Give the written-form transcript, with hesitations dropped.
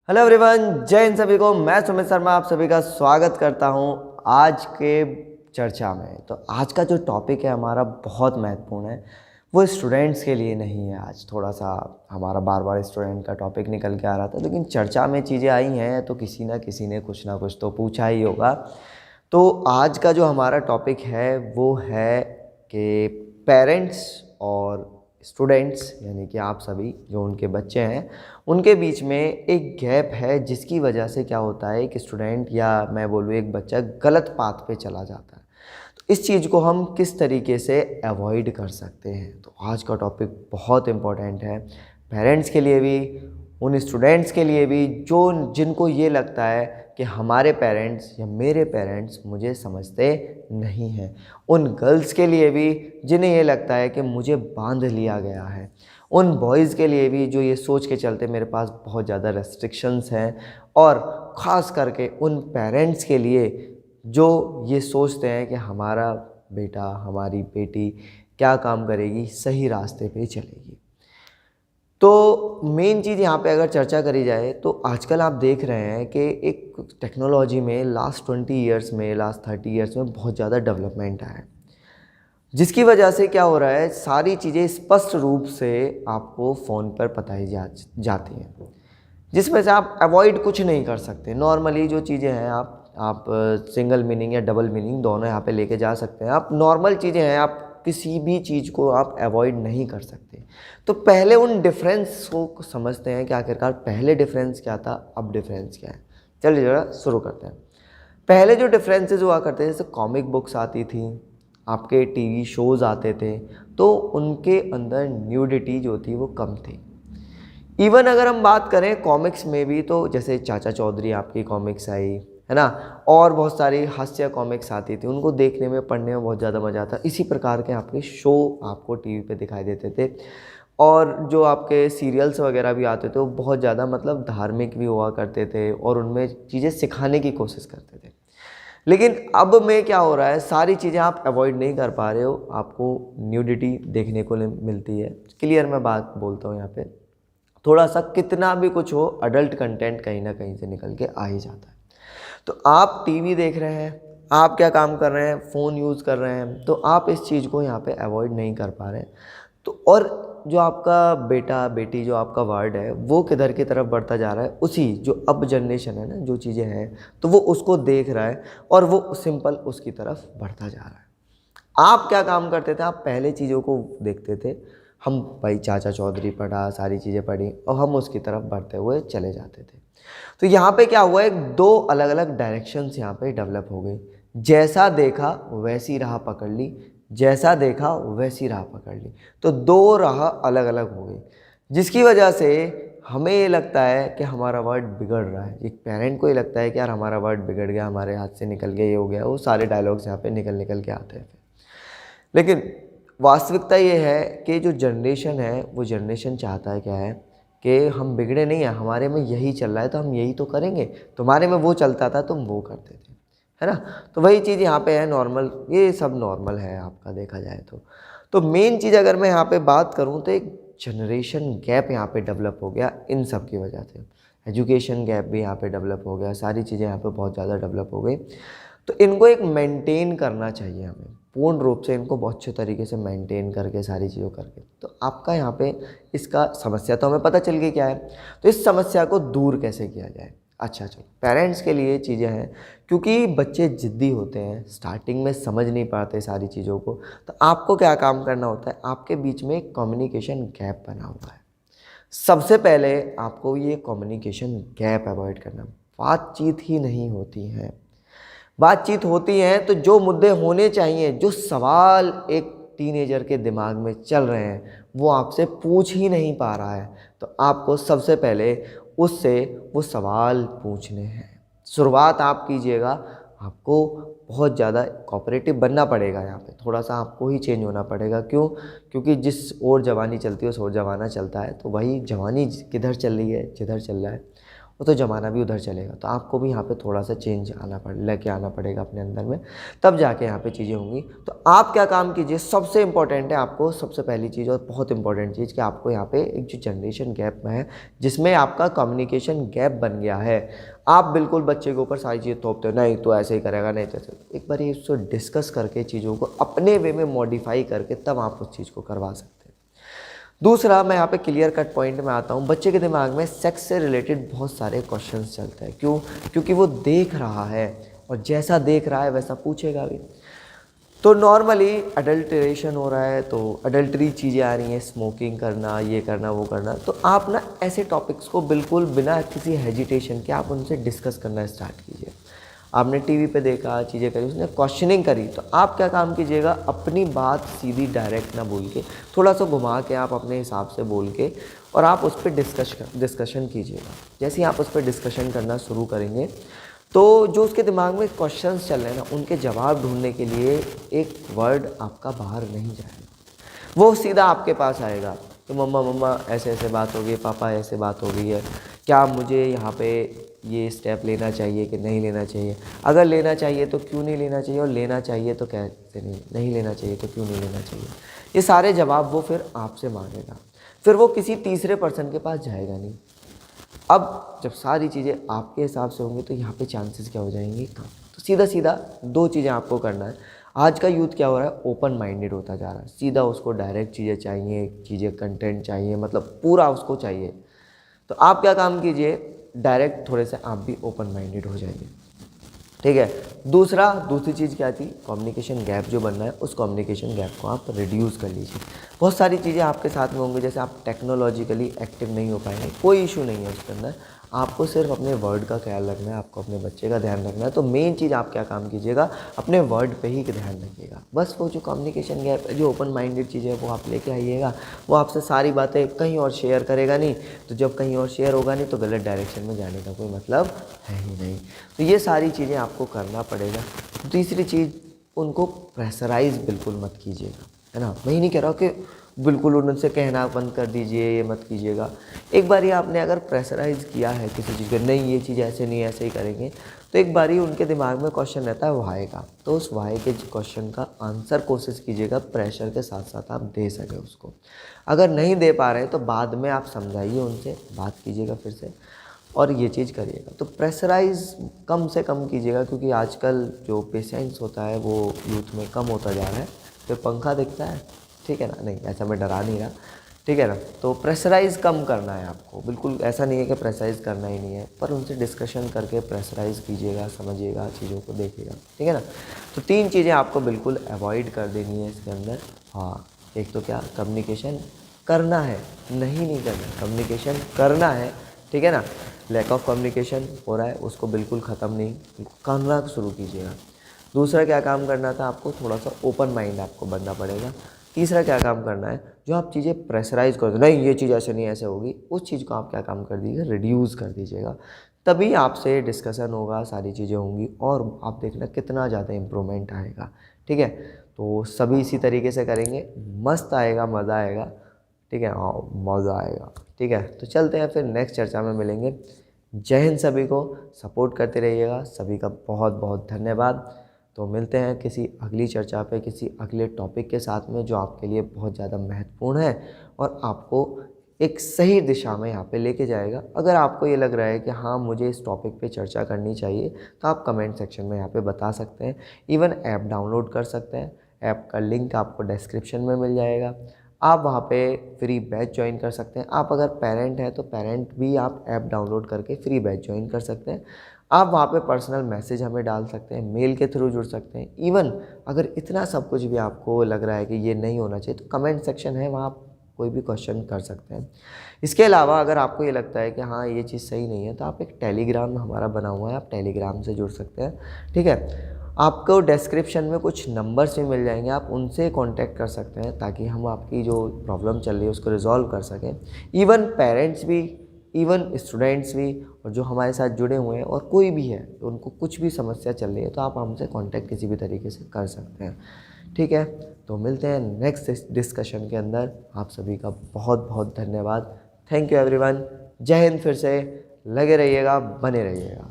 Hello everyone, जय हिंद सभी को। मैं सुमित शर्मा आप सभी का स्वागत करता हूं आज के चर्चा में। तो आज का जो टॉपिक है हमारा बहुत महत्वपूर्ण है। वो स्टूडेंट्स के लिए नहीं है। आज थोड़ा सा हमारा बार बार स्टूडेंट का टॉपिक निकल के आ रहा था, लेकिन चर्चा में चीज़ें आई हैं तो किसी ना किसी ने कुछ ना कुछ तो पूछा ही होगा। तो आज का जो हमारा टॉपिक है वो है कि पेरेंट्स और स्टूडेंट्स यानी कि आप सभी जो उनके बच्चे हैं उनके बीच में एक गैप है, जिसकी वजह से क्या होता है एक स्टूडेंट या मैं बोलूँ एक बच्चा गलत पाथ पे चला जाता है। तो इस चीज़ को हम किस तरीके से अवॉइड कर सकते हैं, तो आज का टॉपिक बहुत इम्पोर्टेंट है पेरेंट्स के लिए भी, उन स्टूडेंट्स के लिए भी जो जिनको ये लगता है कि हमारे पेरेंट्स या मेरे पेरेंट्स मुझे समझते नहीं हैं, उन गर्ल्स के लिए भी जिन्हें ये लगता है कि मुझे बांध लिया गया है, उन बॉयज़ के लिए भी जो ये सोच के चलते मेरे पास बहुत ज़्यादा रेस्ट्रिक्शंस हैं, और ख़ास करके उन पेरेंट्स के लिए जो ये सोचते हैं कि हमारा बेटा हमारी बेटी क्या काम करेगी, सही रास्ते पे चलेगी। तो मेन चीज़ यहाँ पे अगर चर्चा करी जाए तो आजकल आप देख रहे हैं कि एक टेक्नोलॉजी में लास्ट 20 ईयर्स में, लास्ट 30 ईयर्स में बहुत ज़्यादा डेवलपमेंट आया है, जिसकी वजह से क्या हो रहा है सारी चीज़ें स्पष्ट रूप से आपको फ़ोन पर बताई जाती हैं, जिसमें से आप अवॉइड कुछ नहीं कर सकते। नॉर्मली जो चीज़ें हैं आप सिंगल मीनिंग या डबल मीनिंग दोनों यहाँ पे लेके जा सकते हैं। आप नॉर्मल चीज़ें हैं, आप किसी भी चीज़ को आप अवॉइड नहीं कर सकते। तो पहले उन डिफरेंस को समझते हैं कि आखिरकार पहले डिफरेंस क्या था, अब डिफरेंस क्या है। चलिए ज़रा शुरू करते हैं। पहले जो डिफरेंसेस हुआ करते थे, जैसे कॉमिक बुक्स आती थी, आपके टीवी शोज़ आते थे, तो उनके अंदर न्यूडिटी जो थी वो कम थी। इवन अगर हम बात करें कॉमिक्स में भी, तो जैसे चाचा चौधरी आपकी कॉमिक्स आई है ना, और बहुत सारी हास्य कॉमिक्स आती थी, उनको देखने में पढ़ने में बहुत ज़्यादा मज़ा आता। इसी प्रकार के आपके शो आपको टीवी पे दिखाई देते थे, और जो आपके सीरियल्स वगैरह भी आते थे वो बहुत ज़्यादा मतलब धार्मिक भी हुआ करते थे और उनमें चीज़ें सिखाने की कोशिश करते थे। लेकिन अब में क्या हो रहा है, सारी चीज़ें आप अवॉइड नहीं कर पा रहे हो, आपको न्यूडिटी देखने को मिलती है। क्लियर मैं बात बोलता हूँ यहाँ पे, थोड़ा सा कितना भी कुछ हो अडल्ट कंटेंट कहीं ना कहीं से निकल के आ ही जाता है। तो आप टीवी देख रहे हैं, आप क्या काम कर रहे हैं, फ़ोन यूज़ कर रहे हैं, तो आप इस चीज़ को यहाँ पे अवॉइड नहीं कर पा रहे हैं। तो और जो आपका बेटा बेटी जो आपका वर्ड है वो किधर की तरफ बढ़ता जा रहा है, उसी जो अब जनरेशन है ना, जो चीज़ें हैं तो वो उसको देख रहा है और वो सिंपल उसकी तरफ बढ़ता जा रहा है। आप क्या काम करते थे, आप पहले चीज़ों को देखते थे, हम भाई चाचा चौधरी पढ़ा, सारी चीज़ें पढ़ी और हम उसकी तरफ बढ़ते हुए चले जाते थे। तो यहाँ पे क्या हुआ, एक दो अलग अलग डायरेक्शंस यहाँ पे डेवलप हो गई। जैसा देखा वैसी राह पकड़ ली, जैसा देखा वैसी राह पकड़ ली, तो दो राह अलग अलग हो गई, जिसकी वजह से हमें ये लगता है कि हमारा वर्ड बिगड़ रहा है। एक पेरेंट को ये लगता है कि यार हमारा वर्ड बिगड़ गया, हमारे हाथ से निकल गया, ये हो गया, वो सारे डायलॉग्स यहाँ पे निकल निकल के आते हैं। लेकिन वास्तविकता ये है कि जो जनरेशन है वो जनरेशन चाहता है क्या है कि हम बिगड़े नहीं हैं, हमारे में यही चल रहा है तो हम यही तो करेंगे, तुम्हारे में वो चलता था तुम वो करते थे, है ना। तो वही चीज़ यहाँ पे है, नॉर्मल, ये सब नॉर्मल है आपका देखा जाए तो मेन चीज़ अगर मैं यहाँ पे बात करूँ तो एक जनरेशन गैप यहाँ पे डेवलप हो गया इन सब की वजह से। एजुकेशन गैप भी यहाँ पे डेवलप हो गया, सारी चीज़ें यहाँ पे बहुत ज़्यादा डेवलप हो गई। तो इनको एक मेंटेन करना चाहिए हमें, पूर्ण रूप से इनको बहुत अच्छे तरीके से मेंटेन करके सारी चीज़ों करके। तो आपका यहाँ पे इसका समस्या तो हमें पता चल गई क्या है, तो इस समस्या को दूर कैसे किया जाए। अच्छा चलो, पेरेंट्स के लिए चीज़ें हैं, क्योंकि बच्चे ज़िद्दी होते हैं, स्टार्टिंग में समझ नहीं पाते सारी चीज़ों को, तो आपको क्या काम करना होता है, आपके बीच में एक कम्युनिकेशन गैप बना हुआ है। सबसे पहले आपको ये कम्युनिकेशन गैप अवॉइड करना। बातचीत ही नहीं होती है, बातचीत होती है तो जो मुद्दे होने चाहिए, जो सवाल एक टीनेजर के दिमाग में चल रहे हैं वो आपसे पूछ ही नहीं पा रहा है, तो आपको सबसे पहले उससे वो सवाल पूछने हैं। शुरुआत आप कीजिएगा, आपको बहुत ज़्यादा कोऑपरेटिव बनना पड़ेगा, यहाँ पे थोड़ा सा आपको ही चेंज होना पड़ेगा। क्यों? क्योंकि जिस ओर जवानी चलती है उस ओर जमाना चलता है, तो वही जवानी किधर चल रही है, जिधर चल रहा है वो तो ज़माना भी उधर चलेगा। तो आपको भी यहाँ पे थोड़ा सा चेंज लेके आना पड़ेगा अपने अंदर में, तब जाके यहाँ पे चीज़ें होंगी। तो आप क्या काम कीजिए, सबसे इम्पॉर्टेंट है आपको, सबसे पहली चीज़ और बहुत इंपॉर्टेंट चीज़ कि आपको यहाँ पे एक जो जनरेशन गैप में है जिसमें आपका कम्युनिकेशन गैप बन गया है, आप बिल्कुल बच्चे के ऊपर सारी चीज़ें थोपते हो, नहीं तो ऐसे ही करेगा, नहीं तो ऐसे। एक बार इसको डिस्कस करके चीज़ों को अपने वे में मॉडिफाई करके तब आप उस चीज़ को करवा सकते हैं। दूसरा, मैं यहाँ पे क्लियर कट पॉइंट में आता हूँ। बच्चे के दिमाग में सेक्स से रिलेटेड बहुत सारे क्वेश्चंस चलते हैं। क्यों? क्योंकि वो देख रहा है और जैसा देख रहा है वैसा पूछेगा भी। तो नॉर्मली अडल्ट्रेशन हो रहा है, तो अडल्ट्री चीज़ें आ रही हैं, स्मोकिंग करना, ये करना, वो करना। तो आप ना ऐसे टॉपिक्स को बिल्कुल बिना किसी हेजिटेशन के आप उनसे डिस्कस करना स्टार्ट कीजिए। आपने टीवी पे देखा, चीज़ें करी, उसने क्वेश्चनिंग करी, तो आप क्या काम कीजिएगा, अपनी बात सीधी डायरेक्ट ना बोल के थोड़ा सा घुमा के आप अपने हिसाब से बोल के और आप उस पर डिस्कशन कीजिएगा। जैसे ही आप उस पर डिस्कशन करना शुरू करेंगे तो जो उसके दिमाग में क्वेश्चंस चल रहे हैं ना, उनके जवाब ढूंढने के लिए एक वर्ड आपका बाहर नहीं जाएगा, वो सीधा आपके पास आएगा। तो मम्मा मम्मा ऐसे ऐसे बात हो गई, पापा ऐसे बात हो गई है, क्या मुझे यहाँ पे ये स्टेप लेना चाहिए कि नहीं लेना चाहिए? अगर लेना चाहिए तो क्यों नहीं लेना चाहिए, और लेना चाहिए तो कैसे नहीं लेना चाहिए तो क्यों नहीं लेना चाहिए? ये सारे जवाब वो फिर आपसे मांगेगा, फिर वो किसी तीसरे पर्सन के पास जाएगा नहीं। अब जब सारी चीज़ें आपके हिसाब से होंगी तो यहाँ पे चांसेस क्या हो जाएंगे, कम। तो सीधा सीधा दो चीज़ें आपको करना है। आज का यूथ क्या हो रहा है, ओपन माइंडेड होता जा रहा है, सीधा उसको डायरेक्ट चीज़ें चाहिए, चीज़ें कंटेंट चाहिए, मतलब पूरा उसको चाहिए। तो आप क्या काम कीजिए, डायरेक्ट थोड़े से आप भी ओपन माइंडेड हो जाइए, ठीक है। दूसरी चीज़ क्या थी, कम्युनिकेशन गैप जो बन रहा है, उस कम्युनिकेशन गैप को आप रिड्यूस कर लीजिए। बहुत सारी चीज़ें आपके साथ में होंगी, जैसे आप टेक्नोलॉजिकली एक्टिव नहीं हो पाएंगे, कोई इशू नहीं है उसके अंदर। आपको सिर्फ अपने वर्ड का ख्याल रखना है, आपको अपने बच्चे का ध्यान रखना है। तो मेन चीज़ आप क्या काम कीजिएगा, अपने वर्ड पे ही ध्यान रखिएगा। बस वो जो कम्युनिकेशन गैप, जो ओपन माइंडेड चीज़ है, वो आप लेके आइएगा। वो आपसे सारी बातें कहीं और शेयर करेगा नहीं, तो जब कहीं और शेयर होगा नहीं तो गलत डायरेक्शन में जाने का कोई मतलब है ही नहीं। तो ये सारी चीज़ें आपको करना पड़ेगा। तीसरी चीज़, उनको प्रेशराइज़ बिल्कुल मत कीजिएगा, है ना। मैं ही नहीं कह रहा कि बिल्कुल उनसे कहना बंद कर दीजिए, ये मत कीजिएगा। एक बार ही आपने अगर प्रेशराइज़ किया है किसी चीज़ को, नहीं ये चीज़ ऐसे नहीं, ऐसे ही करेंगे, तो एक बार ही उनके दिमाग में क्वेश्चन रहता है वाई का, तो उस वाई के क्वेश्चन का आंसर कोशिश कीजिएगा प्रेशर के साथ साथ आप दे सकें उसको। अगर नहीं दे पा रहे हैं तो बाद में आप समझाइए, उनसे बात कीजिएगा फिर से, और ये चीज़ करिएगा। तो प्रेशराइज़ कम से कम कीजिएगा, क्योंकि आजकल जो पेशेंस होता है वो यूथ में कम होता जा रहा है। फिर पंखा दिखता है, ठीक है ना, नहीं ऐसा मैं डरा नहीं रहा, ठीक है ना। तो प्रेशराइज़ कम करना है आपको, बिल्कुल ऐसा नहीं है कि प्रेशराइज़ करना ही नहीं है, पर उनसे डिस्कशन करके प्रेशराइज़ कीजिएगा, समझिएगा, चीज़ों को देखिएगा, ठीक है ना। तो 3 चीज़ें आपको बिल्कुल अवॉइड कर देनी है इसके अंदर। हाँ, एक तो क्या, कम्युनिकेशन करना है, नहीं करना, कम्युनिकेशन करना है, ठीक है ना। लैक ऑफ कम्युनिकेशन हो रहा है, उसको बिल्कुल ख़त्म नहीं, करना शुरू कीजिएगा। दूसरा क्या काम करना था आपको, थोड़ा सा ओपन माइंड आपको बनना पड़ेगा। तीसरा क्या काम करना है, जो आप चीज़ें प्रेशराइज़ कर दो, नहीं ये चीज़ ऐसे नहीं ऐसे होगी, उस चीज़ को आप क्या काम कर दीजिए, रिड्यूस कर दीजिएगा। तभी आपसे डिस्कशन होगा, सारी चीज़ें होंगी, और आप देखना कितना ज़्यादा इम्प्रूवमेंट आएगा, ठीक है। तो सभी इसी तरीके से करेंगे, मस्त आएगा, मज़ा आएगा, ठीक है। हाँ, मज़ा आएगा, ठीक है। तो चलते हैं फिर नेक्स्ट चर्चा में मिलेंगे। जय हिंद, सभी को सपोर्ट करते रहिएगा, सभी का बहुत बहुत धन्यवाद। तो मिलते हैं किसी अगली चर्चा पे, किसी अगले टॉपिक के साथ में, जो आपके लिए बहुत ज़्यादा महत्वपूर्ण है और आपको एक सही दिशा में यहाँ पे लेके जाएगा। अगर आपको ये लग रहा है कि हाँ मुझे इस टॉपिक पे चर्चा करनी चाहिए, तो आप कमेंट सेक्शन में यहाँ पे बता सकते हैं। इवन ऐप डाउनलोड कर सकते हैं, ऐप का लिंक आपको डिस्क्रिप्शन में मिल जाएगा। आप वहाँ पे फ्री बैच ज्वाइन कर सकते हैं। आप अगर पेरेंट हैं तो पेरेंट भी आप ऐप डाउनलोड करके फ्री बैच ज्वाइन कर सकते हैं। आप वहाँ पे पर्सनल मैसेज हमें डाल सकते हैं, मेल के थ्रू जुड़ सकते हैं। इवन अगर इतना सब कुछ भी आपको लग रहा है कि ये नहीं होना चाहिए, तो कमेंट सेक्शन है, वहाँ आप कोई भी क्वेश्चन कर सकते हैं। इसके अलावा अगर आपको ये लगता है कि हाँ ये चीज़ सही नहीं है, तो आप एक टेलीग्राम हमारा बना हुआ है, आप टेलीग्राम से जुड़ सकते हैं, ठीक है। आपको डिस्क्रिप्शन में कुछ नंबर्स भी मिल जाएंगे, आप उनसे कांटेक्ट कर सकते हैं, ताकि हम आपकी जो प्रॉब्लम चल रही है उसको रिजॉल्व कर सकें। इवन पेरेंट्स भी, इवन स्टूडेंट्स भी, और जो हमारे साथ जुड़े हुए हैं और कोई भी है, तो उनको कुछ भी समस्या चल रही है, तो आप हमसे कांटेक्ट किसी भी तरीके से कर सकते हैं, ठीक है। तो मिलते हैं नेक्स्ट डिस्कशन के अंदर। आप सभी का बहुत बहुत धन्यवाद। Thank you everyone. जय हिंद फिर से, लगे रहिएगा, बने रहिएगा।